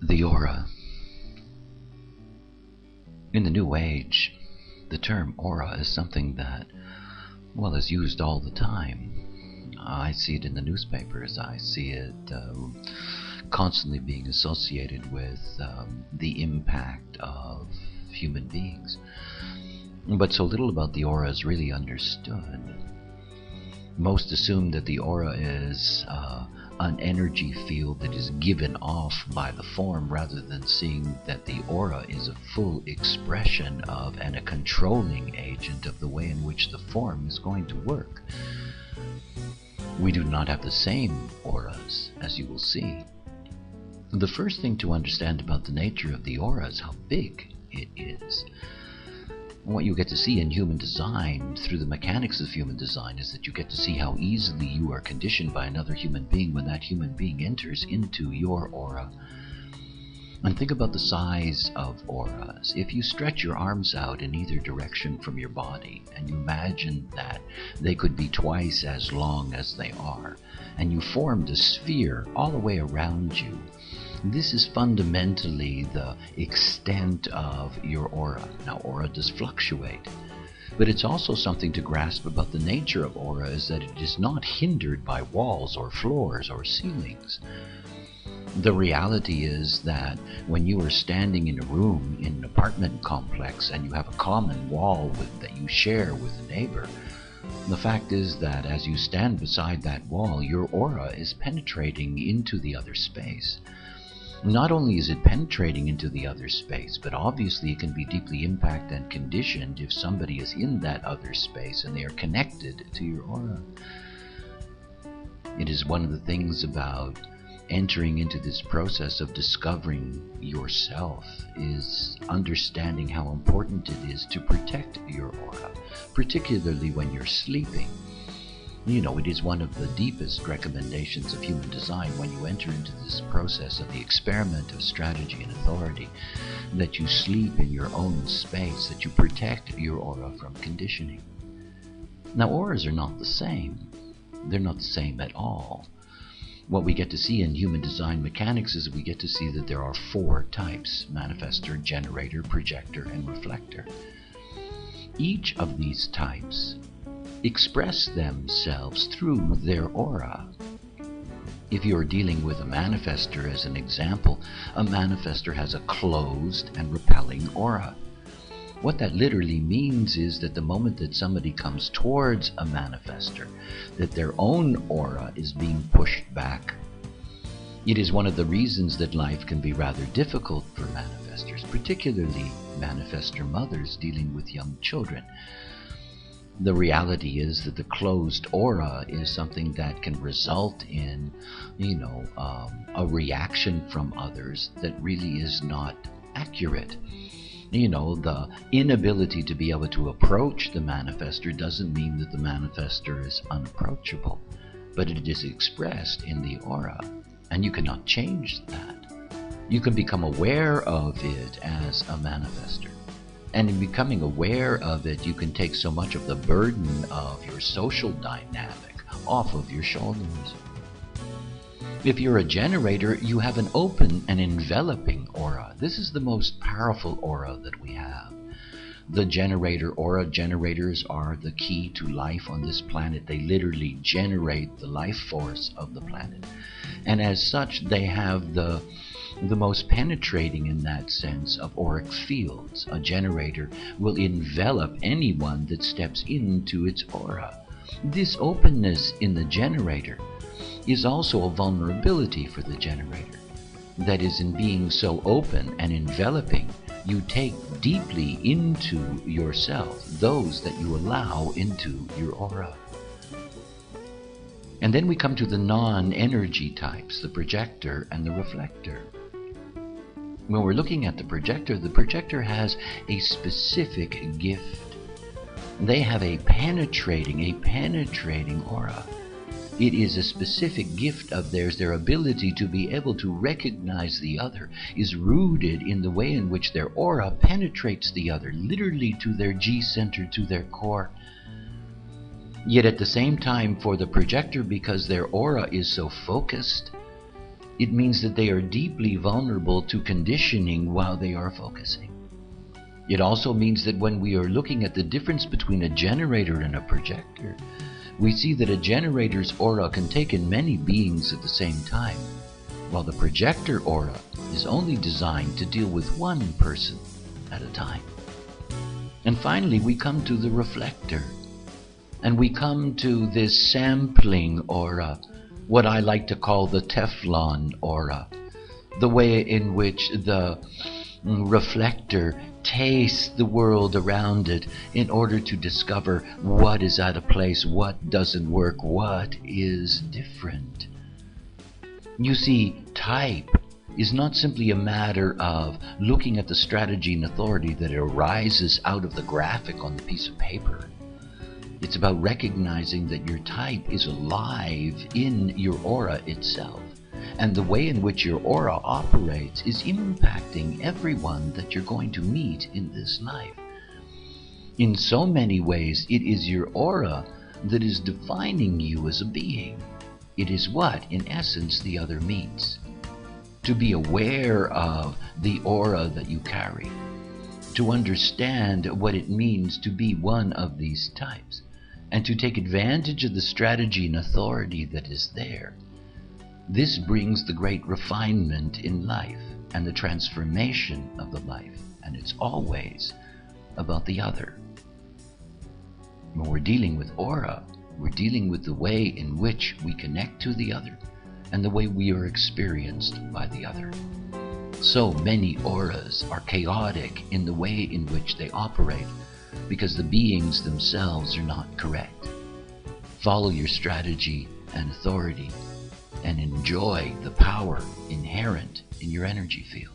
The aura. In the New Age, the term aura is something that, well, is used all the time. I see it in the newspapers. I see it constantly being associated with the impact of human beings. But so little about the aura is really understood. Most assume that the aura is an energy field that is given off by the form, rather than seeing that the aura is a full expression of and a controlling agent of the way in which the form is going to work. We do not have the same auras, as you will see. The first thing to understand about the nature of the aura is how big it is. What you get to see in human design, through the mechanics of human design, is that you get to see how easily you are conditioned by another human being when that human being enters into your aura. And think about the size of auras. If you stretch your arms out in either direction from your body, and you imagine that they could be twice as long as they are, and you formed a sphere all the way around you, this is fundamentally the extent of your aura. Now, aura does fluctuate, but it's also something to grasp about the nature of aura, is that it is not hindered by walls or floors or ceilings. The reality is that when you are standing in a room in an apartment complex and you have a common wall that you share with a neighbor, the fact is that as you stand beside that wall, your aura is penetrating into the other space. Not only is it penetrating into the other space, but obviously it can be deeply impacted and conditioned if somebody is in that other space and they are connected to your aura. It is one of the things about entering into this process of discovering yourself, is understanding how important it is to protect your aura, particularly when you're sleeping. You know, it is one of the deepest recommendations of human design when you enter into this process of the experiment of strategy and authority, that you sleep in your own space, that you protect your aura from conditioning. Now, auras are not the same. They're not the same at all. What we get to see in human design mechanics is we get to see that there are 4 types: manifestor, generator, projector, and reflector. Each of these types express themselves through their aura. If you're dealing with a manifestor, as an example, a manifestor has a closed and repelling aura. What that literally means is that the moment that somebody comes towards a manifestor, that their own aura is being pushed back. It is one of the reasons that life can be rather difficult for manifestors, particularly manifestor mothers dealing with young children. The reality is that the closed aura is something that can result in, a reaction from others that really is not accurate. The inability to be able to approach the manifestor doesn't mean that the manifestor is unapproachable, but it is expressed in the aura, and you cannot change that. You can become aware of it as a manifestor. And in becoming aware of it, you can take so much of the burden of your social dynamic off of your shoulders. If you're a generator, you have an open and enveloping aura. This is the most powerful aura that we have. The generator aura, generators are the key to life on this planet. They literally generate the life force of the planet. And as such, they have the most penetrating, in that sense, of auric fields. A generator will envelop anyone that steps into its aura. This openness in the generator is also a vulnerability for the generator. That is, in being so open and enveloping, you take deeply into yourself those that you allow into your aura. And then we come to the non-energy types, the projector and the reflector. When we're looking at the projector has a specific gift. They have a penetrating aura. It is a specific gift of theirs. Their ability to be able to recognize the other is rooted in the way in which their aura penetrates the other, literally to their G-center, to their core. Yet at the same time, for the projector, because their aura is so focused, It means that they are deeply vulnerable to conditioning while they are focusing. It also means that when we are looking at the difference between a generator and a projector, we see that a generator's aura can take in many beings at the same time, while the projector aura is only designed to deal with one person at a time. And finally, we come to the reflector, and we come to this sampling aura, what I like to call the Teflon aura, the way in which the reflector tastes the world around it in order to discover what is out of place, what doesn't work, what is different. You see, type is not simply a matter of looking at the strategy and authority that arises out of the graphic on the piece of paper. It's about recognizing that your type is alive in your aura itself, and the way in which your aura operates is impacting everyone that you're going to meet in this life. In so many ways, it is your aura that is defining you as a being. It is what, in essence, the other meets. To be aware of the aura that you carry, to understand what it means to be one of these types, and to take advantage of the strategy and authority that is there. This brings the great refinement in life and the transformation of the life, and it's always about the other. When we're dealing with aura, we're dealing with the way in which we connect to the other and the way we are experienced by the other. So many auras are chaotic in the way in which they operate because the beings themselves are not correct. Follow your strategy and authority and enjoy the power inherent in your energy field.